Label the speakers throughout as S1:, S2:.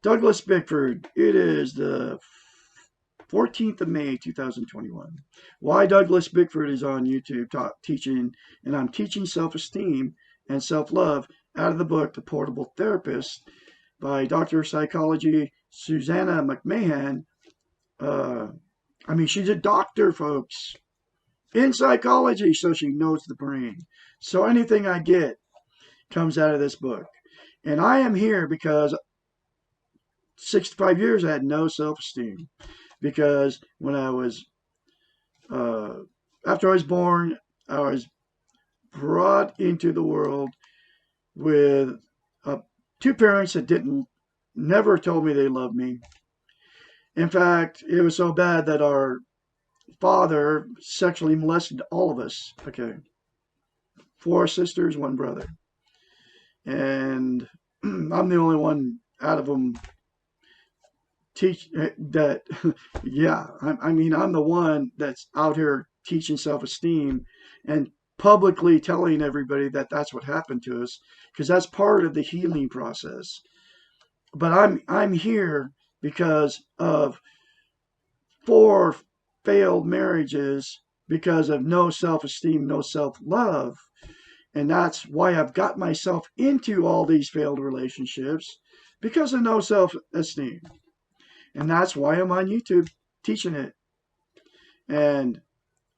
S1: Douglas Bickford. It is the 14th of May, 2021. Why Douglas Bickford is on YouTube teaching, and I'm teaching self-esteem and self-love out of the book, The Portable Therapist, by Dr. of Psychology Susanna McMahon. Uh, she's a doctor, folks, in psychology, so she knows the brain. So anything I get comes out of this book. And I am here because 65 years I had no self-esteem. Because when I was, uh, after I was born, I was brought into the world with two parents that never told me they loved me. In fact, it was so bad that our father sexually molested all of us. Okay. 4 sisters, 1 brother. And I'm the only one out of them teach that. Yeah, I'm the one that's out here teaching self-esteem and publicly telling everybody that that's what happened to us, because that's part of the healing process. But I'm here because of 4 failed marriages, because of no self-esteem, no self-love. And that's why I've got myself into all these failed relationships, because of no self-esteem. And that's why I'm on YouTube teaching it. And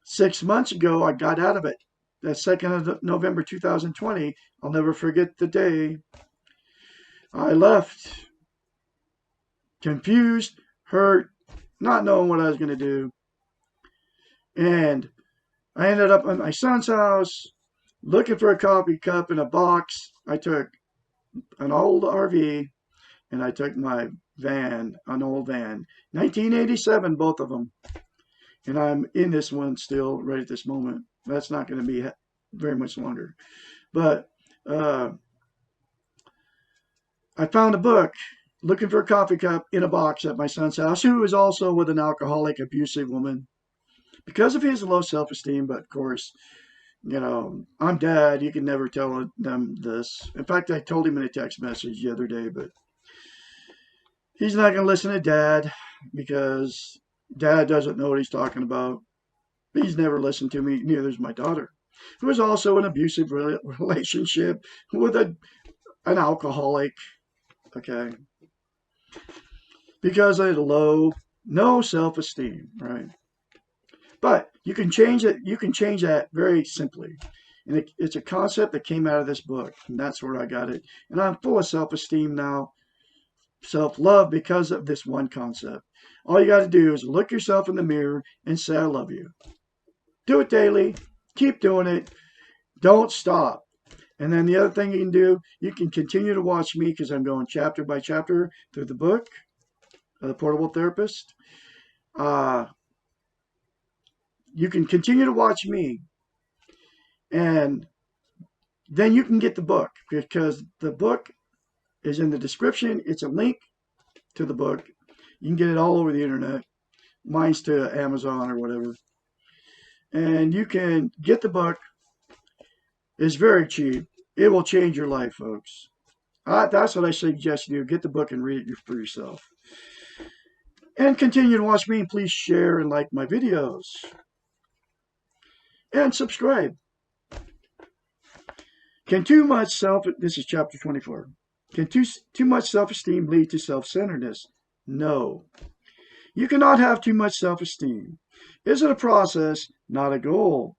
S1: 6 months ago, I got out of it. The 2nd of November 2020, I'll never forget the day. I left confused, hurt, not knowing what I was going to do. And I ended up at my son's house looking for a coffee cup in a box. I took an old RV and I took my van, an old van, 1987, both of them. And I'm in this one still right at this moment. That's not going to be very much longer. But I found a book looking for a coffee cup in a box at my son's house, who was also with an alcoholic, abusive woman, because of his low self-esteem. But of course, I'm dad. You can never tell them this. In fact, I told him in a text message the other day, but he's not going to listen to dad, because dad doesn't know what he's talking about. He's never listened to me. Neither's my daughter, who was also in an abusive relationship with an alcoholic. Okay. Because of no self-esteem, right? But you can change it. You can change that very simply. And it's a concept that came out of this book. And that's where I got it. And I'm full of self-esteem now, self-love, because of this one concept. All you got to do is look yourself in the mirror and say, I love you. Do it daily. Keep doing it. Don't stop. And then the other thing you can do, you can continue to watch me, because I'm going chapter by chapter through the book, The Portable Therapist. You can continue to watch me, and then you can get the book, because the book is in the description. It's a link to the book. You can get it all over the internet. Mine's to Amazon or whatever. And you can get the book. It's very cheap. It will change your life, folks. That's what I suggest you do. Get the book and read it for yourself. And continue to watch me, and please share and like my videos. And subscribe. This is chapter 24. Can too much self-esteem lead to self-centeredness? No. You cannot have too much self-esteem. It is a process, not a goal,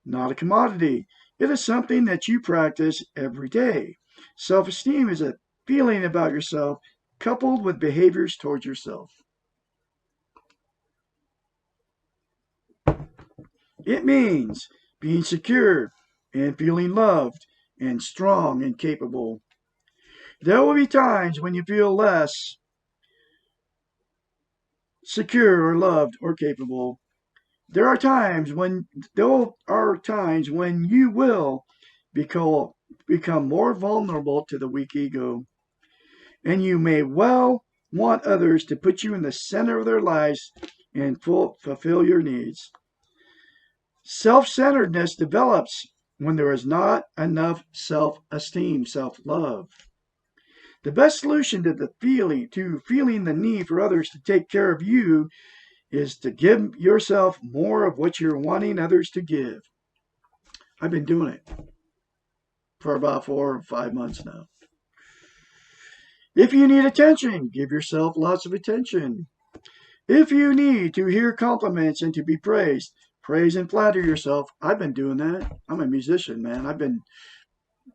S1: not a commodity. It is something that you practice every day. Self-esteem is a feeling about yourself coupled with behaviors towards yourself. It means being secure and feeling loved and strong and capable. There will be times when you feel less secure or loved or capable. There are times when you will become more vulnerable to the weak ego, and you may well want others to put you in the center of their lives and fulfill your needs. Self-centeredness develops when there is not enough self-esteem, self-love. The best solution to feeling the need for others to take care of you is to give yourself more of what you're wanting others to give. I've been doing it for about 4 or 5 months now. If you need attention, give yourself lots of attention. If you need to hear compliments and to be praised, praise and flatter yourself. I've been doing that. I'm a musician, man. I've been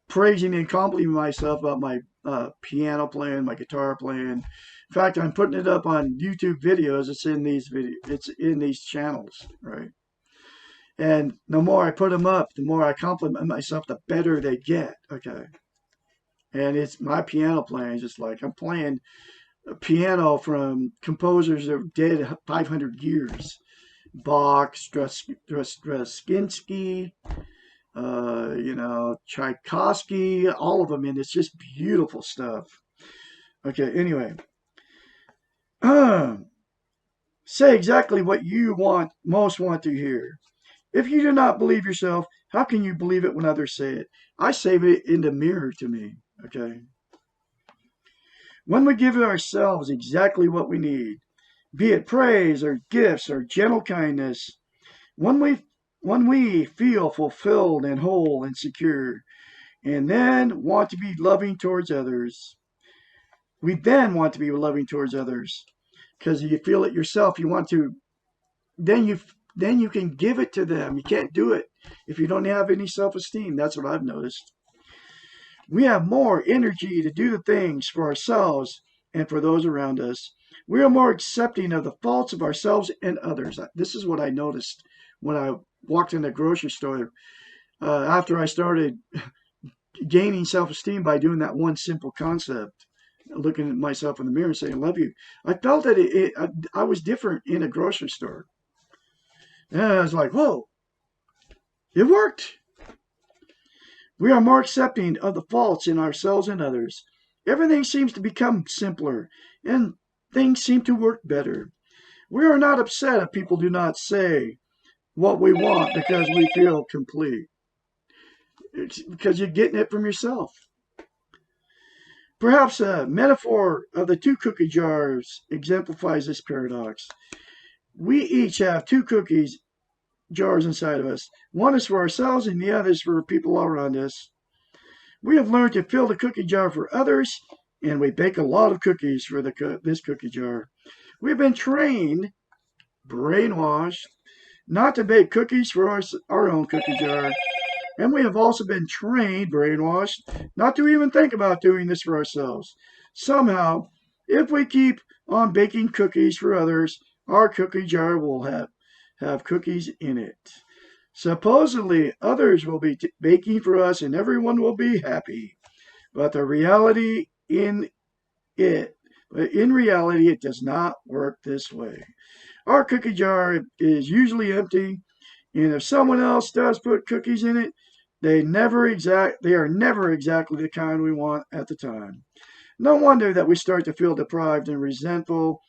S1: praising and complimenting myself about my piano playing, my guitar playing. In fact, I'm putting it up on YouTube videos. It's in these channels, right? And the more I put them up, the more I compliment myself, the better they get. Okay. And it's my piano playing is just like I'm playing a piano from composers that are dead 500 years. Bach, Stravinsky, Tchaikovsky, all of them, and it's just beautiful stuff. Okay, anyway, say exactly what you most want to hear. If you do not believe yourself, how can you believe it when others say it? I say it in the mirror to me. Okay. When we give ourselves exactly what we need, be it praise or gifts or gentle kindness, when we feel fulfilled and whole and secure, and then want to be loving towards others, we then want to be loving towards others because you feel it yourself. You want to, then you can give it to them. You can't do it if you don't have any self-esteem. That's what I've noticed. We have more energy to do the things for ourselves and for those around us. We are more accepting of the faults of ourselves and others. This is what I noticed when I walked in the grocery store after I started gaining self-esteem by doing that one simple concept, looking at myself in the mirror and saying, "I love you." I felt that I was different in a grocery store. And I was like, whoa, it worked. We are more accepting of the faults in ourselves and others. Everything seems to become simpler and things seem to work better. We are not upset if people do not say what we want because we feel complete. It's because you're getting it from yourself. Perhaps a metaphor of the two cookie jars exemplifies this paradox. We each have two cookies jars inside of us. One is for ourselves and the other is for people all around us. We have learned to fill the cookie jar for others, and we bake a lot of cookies for this cookie jar. We've been trained, brainwashed, not to bake cookies for our own cookie jar. And we have also been trained, brainwashed, not to even think about doing this for ourselves. Somehow, if we keep on baking cookies for others, our cookie jar will have cookies in it. Supposedly, others will be baking for us and everyone will be happy. But in reality, it does not work this way. Our cookie jar is usually empty, and if someone else does put cookies in it, they are never exactly the kind we want at the time. No wonder that we start to feel deprived and resentful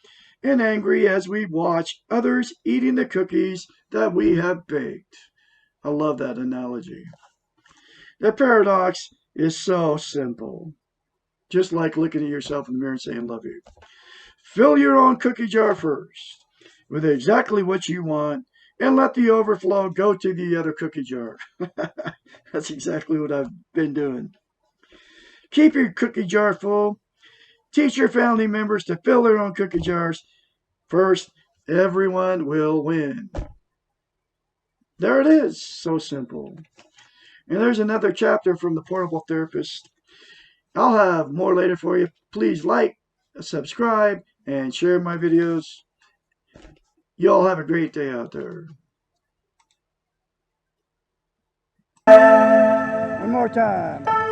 S1: and angry as we watch others eating the cookies that we have baked. I love that analogy. The paradox is so simple. Just like looking at yourself in the mirror and saying, "Love you." Fill your own cookie jar first with exactly what you want and let the overflow go to the other cookie jar. That's exactly what I've been doing. Keep your cookie jar full. Teach your family members to fill their own cookie jars. First, everyone will win. There it is. So simple. And there's another chapter from the Portable Therapist. I'll have more later for you. Please like, subscribe, and share my videos. You all have a great day out there. One more time.